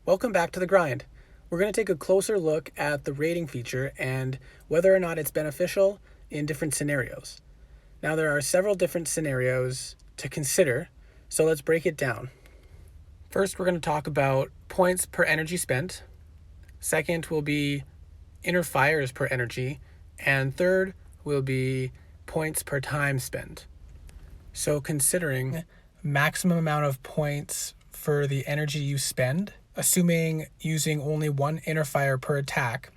Welcome back to the grind. We're going to take a closer look at the rating feature and whether or not it's beneficial in different scenarios. Now, there are several different scenarios to consider, so let's break it down. First, we're going to talk about points per energy spent. Second will be inner fires per energy. And third will be points per time spent. So considering maximum amount of points for the energy you spend, assuming using only one inner fire per attack,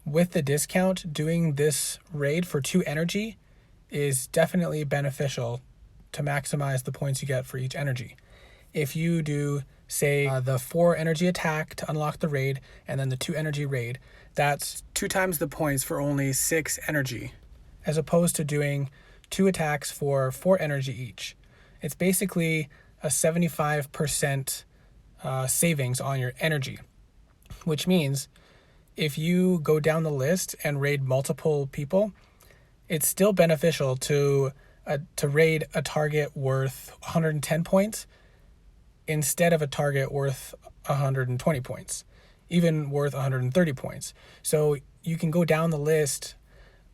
with the discount, doing this raid for 2 energy is definitely beneficial to maximize the points you get for each energy. If you do, say, the 4 energy attack to unlock the raid and then the 2 energy raid, that's 2 times the points for only 6 energy, as opposed to doing 2 attacks for 4 energy each. It's basically a 75% savings on your energy, which means if you go down the list and raid multiple people, it's still beneficial to raid a target worth 110 points instead of a target worth 120 points, even worth 130 points. So you can go down the list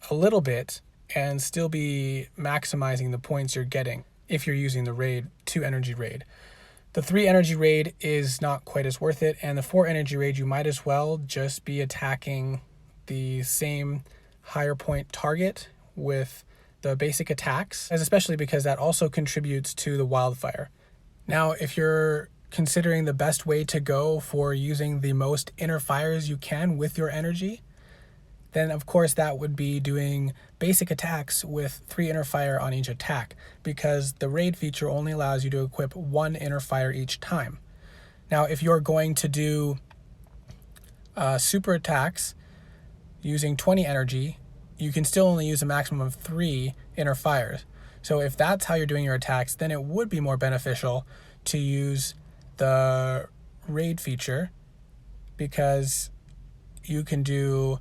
a little bit and still be maximizing the points you're getting if you're using the raid 2 energy raid. The 3 energy raid is not quite as worth it, and the 4 energy raid, you might as well just be attacking the same higher point target with the basic attacks, as especially because that also contributes to the wildfire. Now, if you're considering the best way to go for using the most inner fires you can with your energy, then of course that would be doing basic attacks with 3 inner fire on each attack, because the raid feature only allows you to equip 1 inner fire each time. Now, if you're going to do super attacks using 20 energy, you can still only use a maximum of 3 inner fires. So if that's how you're doing your attacks, then it would be more beneficial to use the raid feature, because you can do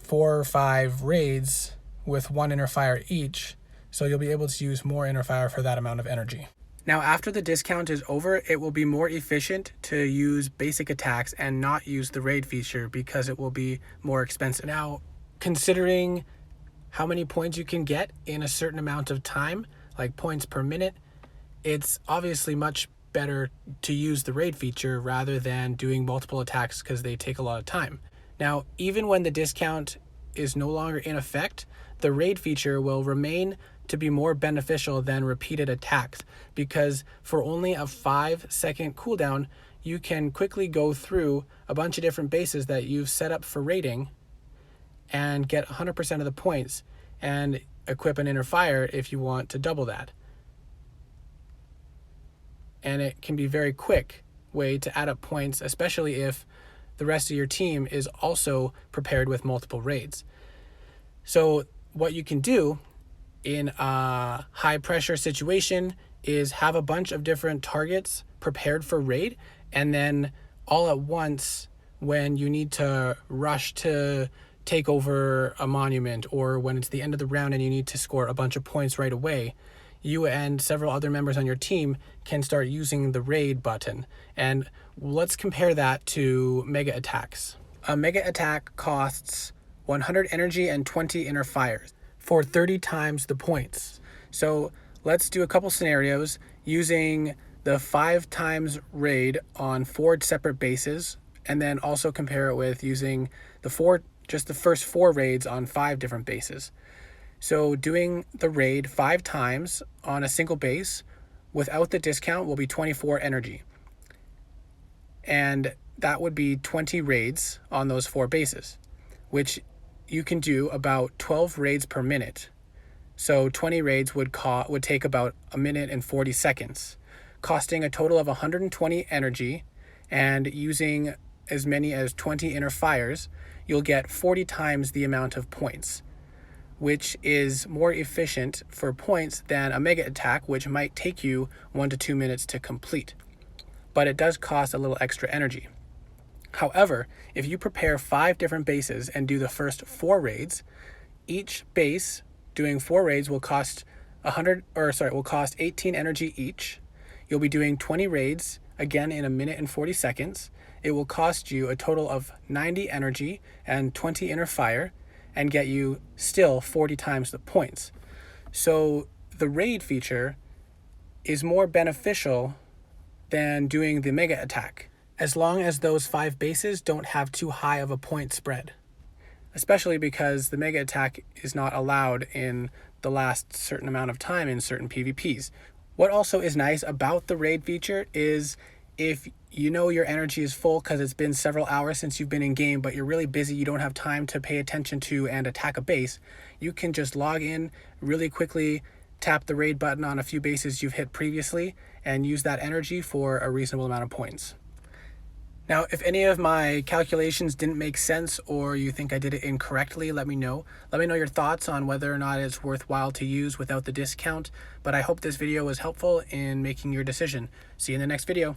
4 or 5 raids with 1 inner fire each, so you'll be able to use more inner fire for that amount of energy. Now, after the discount is over, it will be more efficient to use basic attacks and not use the raid feature because it will be more expensive. Now, considering how many points you can get in a certain amount of time, like points per minute, it's obviously much better to use the raid feature rather than doing multiple attacks because they take a lot of time. Now, even when the discount is no longer in effect, the raid feature will remain to be more beneficial than repeated attacks, because for only a 5-second cooldown, you can quickly go through a bunch of different bases that you've set up for raiding and get 100% of the points and equip an inner fire if you want to double that. And it can be a very quick way to add up points, especially if the rest of your team is also prepared with multiple raids. So what you can do in a high pressure situation is have a bunch of different targets prepared for raid, and then all at once, when you need to rush to take over a monument, or when it's the end of the round and you need to score a bunch of points right away, you and several other members on your team can start using the raid button. And let's compare that to mega attacks. A mega attack costs 100 energy and 20 inner fires for 30 times the points. So let's do a couple scenarios using the 5 times raid on 4 separate bases, and then also compare it with using the first 4 raids on 5 different bases. So doing the raid 5 times on a single base without the discount will be 24 energy. And that would be 20 raids on those 4 bases, which you can do about 12 raids per minute. So 20 raids would take about 1 minute and 40 seconds, costing a total of 120 energy, and using as many as 20 inner fires, you'll get 40 times the amount of points, which is more efficient for points than a mega attack, which might take you 1 to 2 minutes to complete. But it does cost a little extra energy. However, if you prepare 5 different bases and do the first 4 raids, each base doing 4 raids will cost 18 energy each. You'll be doing 20 raids again in 1 minute and 40 seconds. It will cost you a total of 90 energy and 20 inner fire and get you still 40 times the points. So the raid feature is more beneficial than doing the mega attack, as long as those 5 bases don't have too high of a point spread. Especially because the mega attack is not allowed in the last certain amount of time in certain PvPs. What also is nice about the raid feature is if you know your energy is full because it's been several hours since you've been in game, but you're really busy, you don't have time to pay attention to and attack a base, you can just log in really quickly, tap the raid button on a few bases you've hit previously, and use that energy for a reasonable amount of points. Now, if any of my calculations didn't make sense or you think I did it incorrectly, let me know. Let me know your thoughts on whether or not it's worthwhile to use without the discount. But I hope this video was helpful in making your decision. See you in the next video.